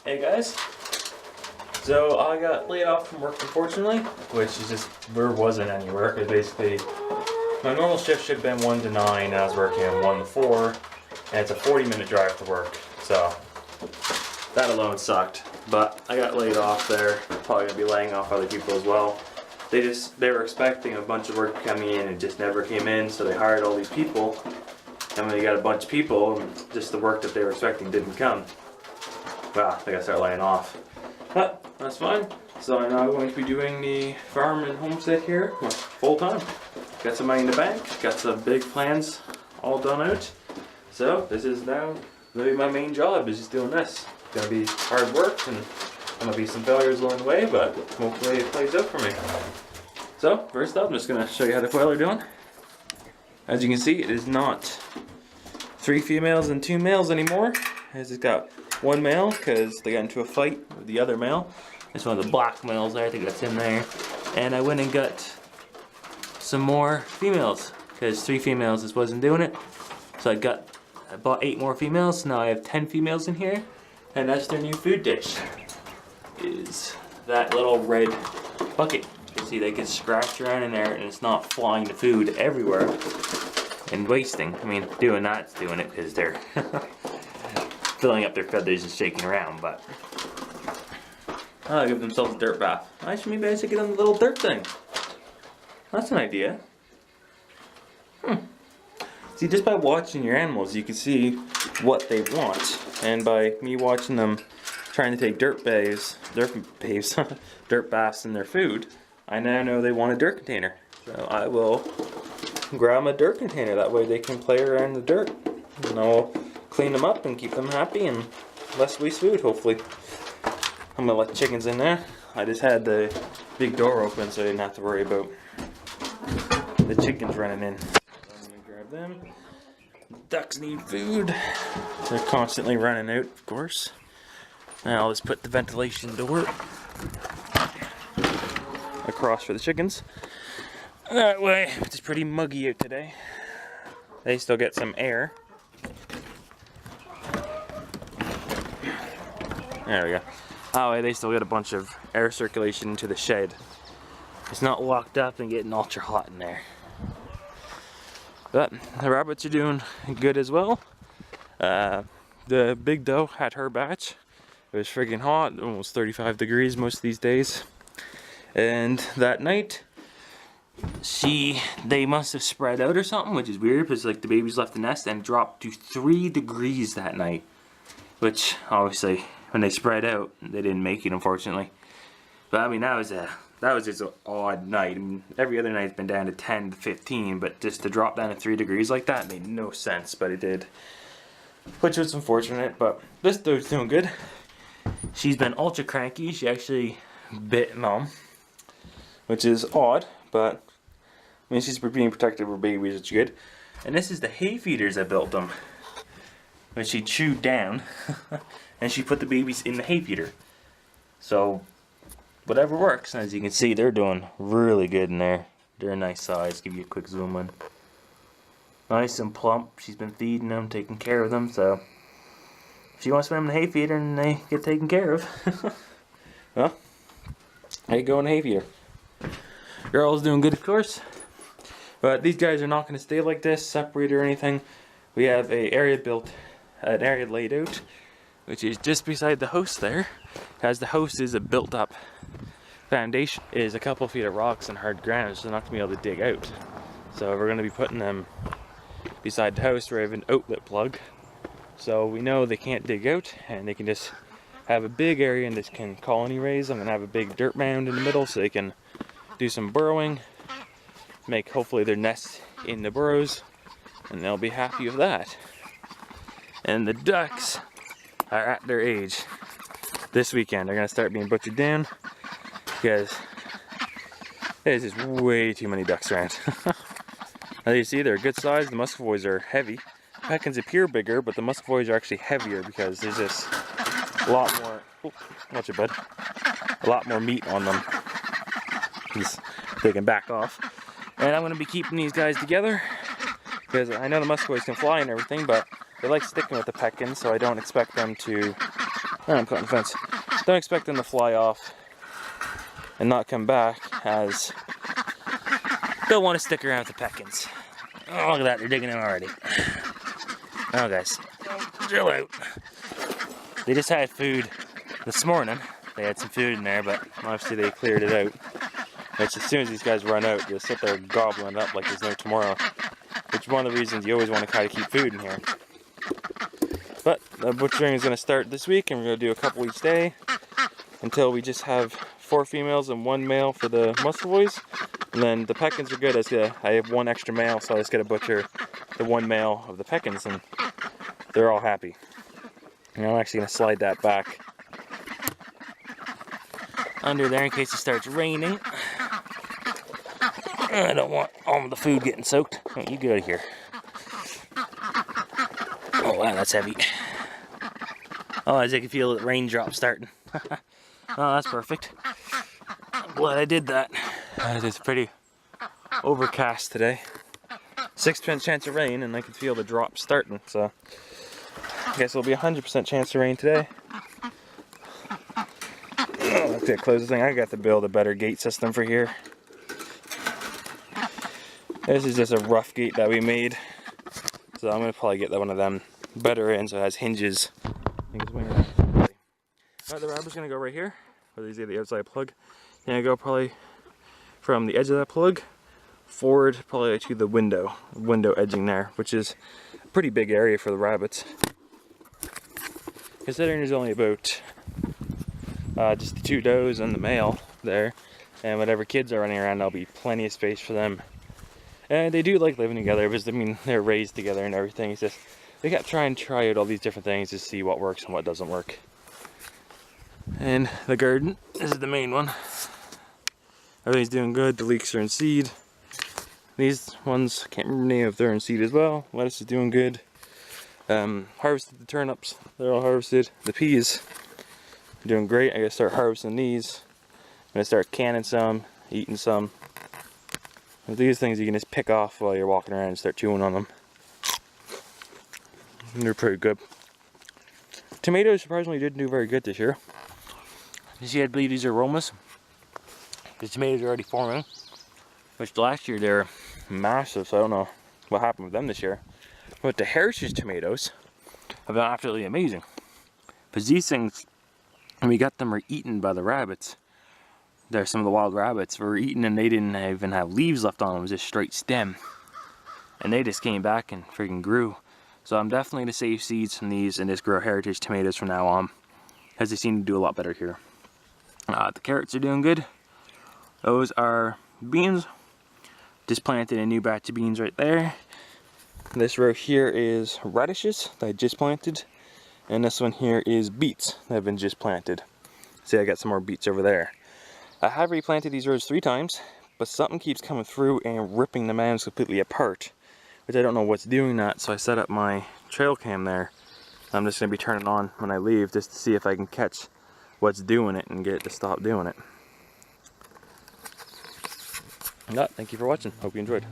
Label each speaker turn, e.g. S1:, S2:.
S1: Hey guys, so I got laid off from work unfortunately, which is just, there wasn't any work. It basically, my normal shift should have been 1 to 9, and I was working 1 to 4, and it's a 40-minute drive to work, so that alone sucked. But I got laid off there, probably gonna be laying off other people as well. They were expecting a bunch of work coming in and just never came in, so they hired all these people, and when you got a bunch of people, just the work that they were expecting didn't come. Well, they gotta start laying off. But that's fine. So I'm now going to be doing the farm and homestead here full time. Got some money in the bank, got some big plans all done out. So this is now gonna be my main job, is just doing this. It's gonna be hard work and gonna be some failures along the way, but hopefully it plays out for me. So first up, I'm just gonna show you how the quail are doing. As you can see, it is not 3 females and 2 males anymore. It's got 1 male because they got into a fight with the other male. It's one of the black males there, I think that's in there. And I went and got some more females because 3 females just wasn't doing it. So I bought 8 more females. Now I have 10 females in here, and that's their new food dish. Is that little red bucket. You see they can scratch around in there and it's not flying the food everywhere and wasting. I mean, doing that's doing it because they're filling up their feathers and shaking around, but I'll give themselves a dirt bath. Maybe I should get them a little dirt thing. That's an idea. See, just by watching your animals, you can see what they want, and by me watching them trying to take dirt baths in their food, I now know they want a dirt container. So I will grab them a dirt container. That way they can play around in the dirt, and I'll clean them up and keep them happy and less waste food, hopefully. I'm gonna let the chickens in there. I just had the big door open so I didn't have to worry about the chickens running in. So I'm gonna grab them. Ducks need food. They're constantly running out, of course. Now I'll just put the ventilation door across for the chickens. That way, it's pretty muggy out today. They still get some air. There we go. That way they still get a bunch of air circulation into the shed. It's not locked up and getting ultra hot in there. But the rabbits are doing good as well. The big doe had her batch. It was friggin' hot, almost 35 degrees most of these days. And that night, they must have spread out or something, which is weird because like the babies left the nest and dropped to 3 degrees that night. Which obviously, when they spread out, they didn't make it, unfortunately. But I mean, that was just an odd night. I mean, every other night's been down to 10 to 15, but just to drop down to 3 degrees like that made no sense, but it did. Which was unfortunate, but this dude's doing good. She's been ultra cranky. She actually bit Mom, which is odd, but I mean, she's being protective of her babies, which is good. And this is the hay feeders I built them, which she chewed down, and she put the babies in the hay feeder. So whatever works. As you can see, they're doing really good in there. They're a nice size. Give you a quick zoom in. Nice and plump. She's been feeding them, taking care of them, so if she wants to put them in the hay feeder and they get taken care of. Well, there you go in the hay feeder. Girl's doing good, of course. But these guys are not going to stay like this, separated or anything. We have an area laid out, which is just beside the house there. As the house is a built-up foundation, it is a couple feet of rocks and hard ground, so they're not going to be able to dig out. So we're going to be putting them beside the house where I have an outlet plug. So we know they can't dig out, and they can just have a big area and just can colony raise. I'm going to have a big dirt mound in the middle so they can do some burrowing, make hopefully their nests in the burrows, and they'll be happy with that. And the ducks are at their age. This weekend they're going to start being butchered down because there's just way too many ducks around. As you see, they're a good size. The muscovies are heavy. Peckins appear bigger, but the muscovies are actually heavier because there's just a lot more, watch it bud, a lot more meat on them. They can back off. And I'm going to be keeping these guys together because I know the muscovies can fly and everything, but they like sticking with the Peckins, so I don't expect them to I'm caught in the fence. Don't expect them to fly off and not come back, as they'll want to stick around with the peckins. Oh, look at that, they're digging in already. Oh, guys, chill out. They just had food this morning. They had some food in there, but obviously they cleared it out. Which, as soon as these guys run out, they'll sit there gobbling it up like there's no tomorrow. Which is one of the reasons you always want to try to keep food in here. But the butchering is going to start this week, and we're going to do a couple each day until we just have 4 females and 1 male for the muscle boys. And then the peckins are good. I have 1 extra male, so I just got to butcher the 1 male of the peckins, and they're all happy. And I'm actually going to slide that back under there in case it starts raining. I don't want all of the food getting soaked. Oh, you get out of here. Oh wow, that's heavy. Oh, as I can feel the raindrops starting. Oh, that's perfect. I'm glad I did that. It's pretty overcast today. 6% chance of rain, and I can feel the drops starting, so I guess it'll be 100% chance of rain today. Oh, let's get close this thing. I got to build a better gate system for here. This is just a rough gate that we made, so I'm gonna probably get one of them better in so it has hinges. Alright, the rabbit's gonna go right here, where these are the outside plug. And I go probably from the edge of that plug forward, probably to the window edging there, which is a pretty big area for the rabbits. Considering there's only about just the 2 does and the male there, and whatever kids are running around, there'll be plenty of space for them. And they do like living together, because I mean they're raised together and everything. It's just they got to try out all these different things to see what works and what doesn't work. And the garden, this is the main one. Everything's doing good. The leeks are in seed. These ones, I can't remember the name if they're in seed as well. Lettuce is doing good. Harvested the turnips, they're all harvested. The peas are doing great. I gotta start harvesting these. I'm gonna start canning some, eating some. And these things you can just pick off while you're walking around and start chewing on them. And they're pretty good. Tomatoes surprisingly didn't do very good this year. You see, I believe these are aromas. The tomatoes are already forming. Which last year they were massive, so I don't know what happened with them this year. But the heritage tomatoes have been absolutely amazing. Because these things, when we got them, were eaten by the rabbits. There's some of the wild rabbits were eaten, and they didn't even have leaves left on them. It was just straight stem. And they just came back and freaking grew. So I'm definitely going to save seeds from these and just grow heritage tomatoes from now on, because they seem to do a lot better here. The carrots are doing good. Those are beans. Just planted a new batch of beans right there. This row here is radishes that I just planted. And this one here is beets that have been just planted. See, I got some more beets over there. I have replanted these rows 3 times, but something keeps coming through and ripping the mounds completely apart, which I don't know what's doing that. So I set up my trail cam there. I'm just going to be turning on when I leave, just to see if I can catch what's doing it and get it to stop doing it. Thank you for watching. Hope you enjoyed.